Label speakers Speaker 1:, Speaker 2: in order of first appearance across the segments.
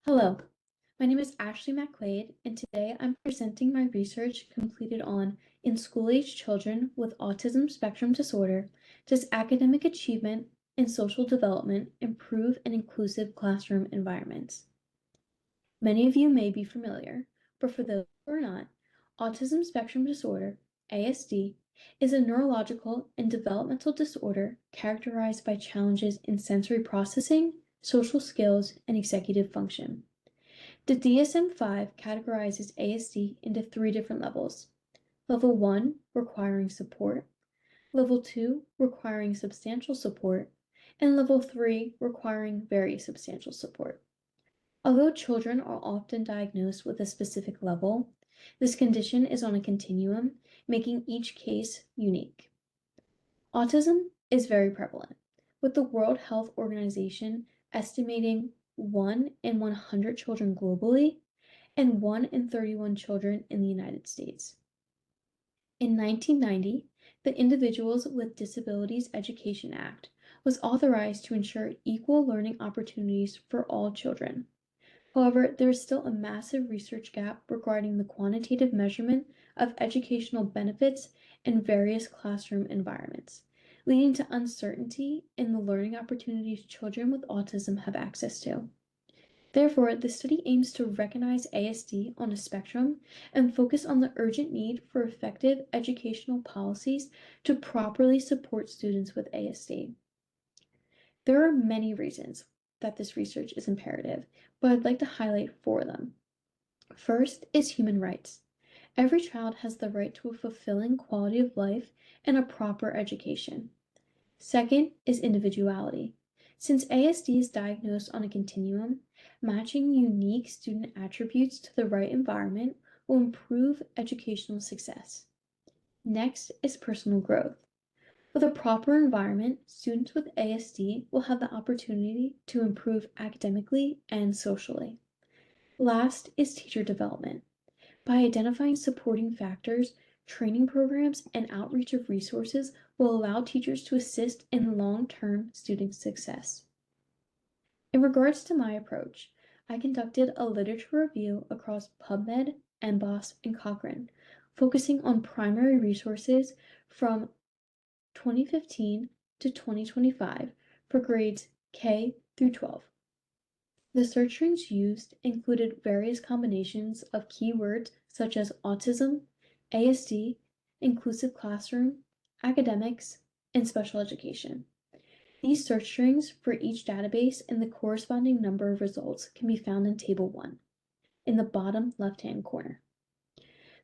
Speaker 1: Hello, my name is Ashley McQuaid, and today I'm presenting my research completed on in school-age children with autism spectrum disorder, does academic achievement and social development improve in inclusive classroom environments? Many of you may be familiar, but for those who are not, autism spectrum disorder, ASD, is a neurological and developmental disorder characterized by challenges in sensory processing, social skills, and executive function. The DSM-5 categorizes ASD into three different levels. Level 1, requiring support, Level 2, requiring substantial support, and Level 3, requiring very substantial support. Although children are often diagnosed with a specific level, this condition is on a continuum, making each case unique. Autism is very prevalent, with the World Health Organization estimating 1 in 100 children globally and 1 in 31 children in the United States. In 1990, the Individuals with Disabilities Education Act was authorized to ensure equal learning opportunities for all children. However, there is still a massive research gap regarding the quantitative measurement of educational benefits in various classroom environments, leading to uncertainty in the learning opportunities children with autism have access to. Therefore, the study aims to recognize ASD on a spectrum and focus on the urgent need for effective educational policies to properly support students with ASD. There are many reasons that this research is imperative, but I'd like to highlight 4 of them. First is human rights. Every child has the right to a fulfilling quality of life and a proper education. Second is individuality. Since ASD is diagnosed on a continuum, matching unique student attributes to the right environment will improve educational success. Next is personal growth. With a proper environment, students with ASD will have the opportunity to improve academically and socially. Last is teacher development. By identifying supporting factors, training programs, and outreach of resources will allow teachers to assist in long-term student success. In regards to my approach, I conducted a literature review across PubMed, NBOS, and Cochrane, focusing on primary resources from 2015 to 2025 for grades K through 12. The search strings used included various combinations of keywords such as autism, ASD, inclusive classroom, academics, and special education. These search strings for each database and the corresponding number of results can be found in Table 1, in the bottom left-hand corner.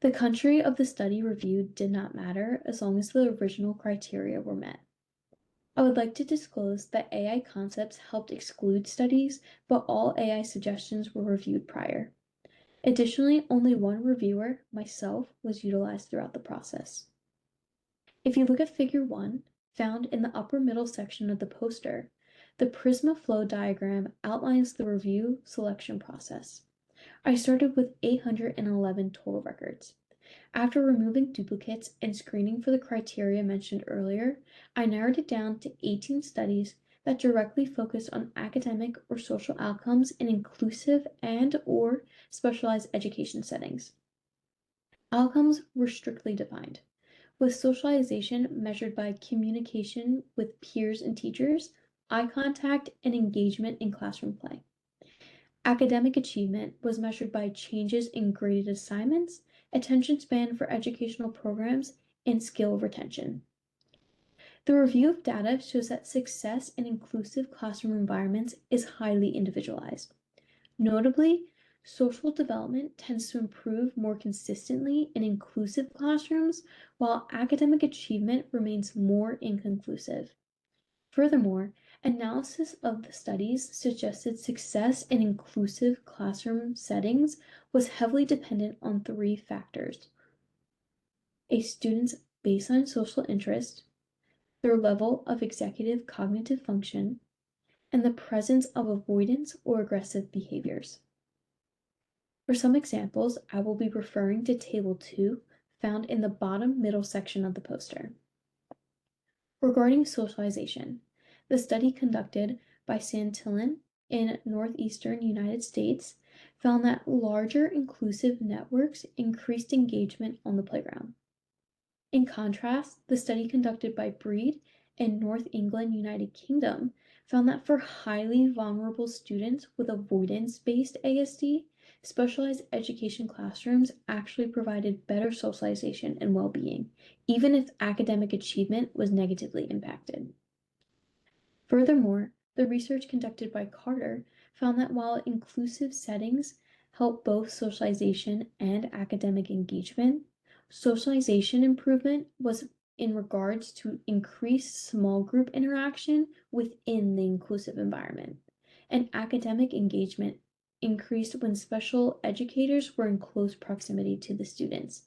Speaker 1: The country of the study reviewed did not matter as long as the original criteria were met. I would like to disclose that AI concepts helped exclude studies, but all AI suggestions were reviewed prior. Additionally, only one reviewer, myself, was utilized throughout the process. If you look at Figure 1, found in the upper middle section of the poster, the Prisma flow diagram outlines the review selection process. I started with 811 total records. After removing duplicates and screening for the criteria mentioned earlier, I narrowed it down to 18 studies that directly focus on academic or social outcomes in inclusive and/or specialized education settings. Outcomes were strictly defined, with socialization measured by communication with peers and teachers, eye contact, and engagement in classroom play. Academic achievement was measured by changes in graded assignments, attention span for educational programs, and skill retention. The review of data shows that success in inclusive classroom environments is highly individualized. Notably, social development tends to improve more consistently in inclusive classrooms, while academic achievement remains more inconclusive. Furthermore, analysis of the studies suggested success in inclusive classroom settings was heavily dependent on 3 factors: a student's baseline social interest, their level of executive cognitive function, and the presence of avoidance or aggressive behaviors. For some examples, I will be referring to Table 2, found in the bottom middle section of the poster. Regarding socialization, the study conducted by Santillan in northeastern United States found that larger inclusive networks increased engagement on the playground. In contrast, the study conducted by Breed in North England, United Kingdom, found that for highly vulnerable students with avoidance-based ASD, specialized education classrooms actually provided better socialization and well-being, even if academic achievement was negatively impacted. Furthermore, the research conducted by Carter found that while inclusive settings help both socialization and academic engagement, socialization improvement was in regards to increased small group interaction within the inclusive environment, and academic engagement increased when special educators were in close proximity to the students,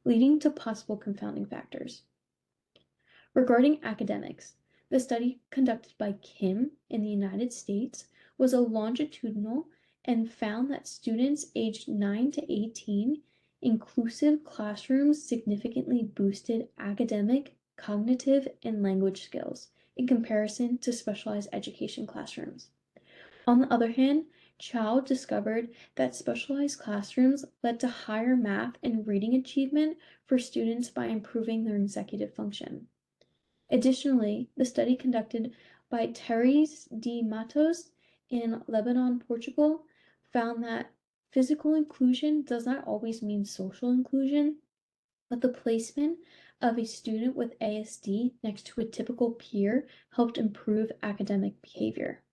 Speaker 1: leading to possible confounding factors. Regarding academics, the study conducted by Kim in the United States was a longitudinal and found that students aged 9 to 18 inclusive classrooms significantly boosted academic, cognitive, and language skills in comparison to specialized education classrooms. On the other hand, Chow discovered that specialized classrooms led to higher math and reading achievement for students by improving their executive function. Additionally, the study conducted by Terres de Matos in Lebanon, Portugal, found that physical inclusion does not always mean social inclusion, but the placement of a student with ASD next to a typical peer helped improve academic behavior.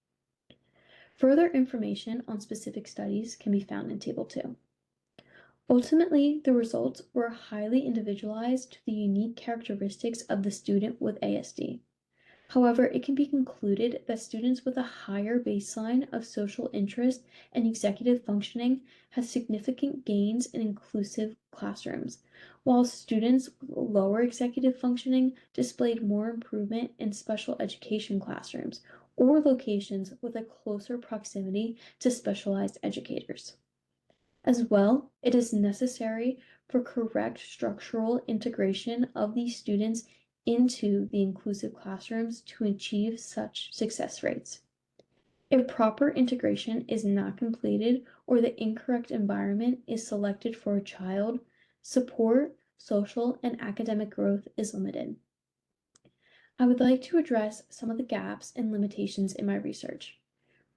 Speaker 1: Further information on specific studies can be found in Table 2. Ultimately, the results were highly individualized to the unique characteristics of the student with ASD. However, it can be concluded that students with a higher baseline of social interest and executive functioning had significant gains in inclusive classrooms, while students with lower executive functioning displayed more improvement in special education classrooms or locations with a closer proximity to specialized educators. As well, it is necessary for correct structural integration of these students into the inclusive classrooms to achieve such success rates. If proper integration is not completed or the incorrect environment is selected for a child, support, social, and academic growth is limited. I would like to address some of the gaps and limitations in my research.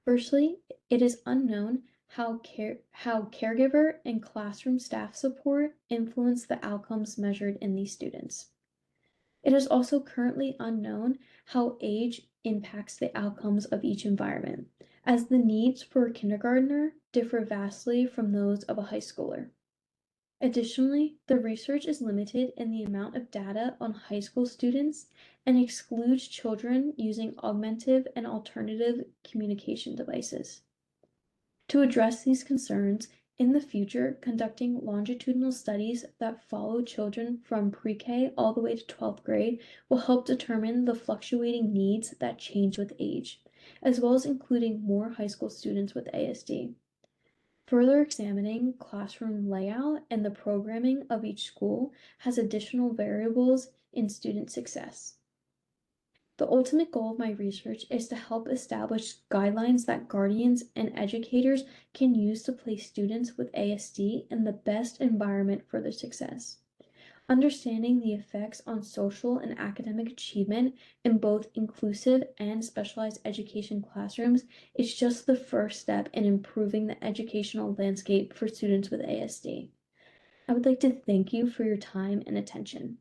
Speaker 1: Firstly, it is unknown how caregiver and classroom staff support influence the outcomes measured in these students. It is also currently unknown how age impacts the outcomes of each environment, as the needs for a kindergartner differ vastly from those of a high schooler. Additionally, the research is limited in the amount of data on high school students and excludes children using augmentative and alternative communication devices. To address these concerns, in the future, conducting longitudinal studies that follow children from pre-K all the way to 12th grade will help determine the fluctuating needs that change with age, as well as including more high school students with ASD. Further examining classroom layout and the programming of each school has additional variables in student success. The ultimate goal of my research is to help establish guidelines that guardians and educators can use to place students with ASD in the best environment for their success. Understanding the effects on social and academic achievement in both inclusive and specialized education classrooms is just the first step in improving the educational landscape for students with ASD. I would like to thank you for your time and attention.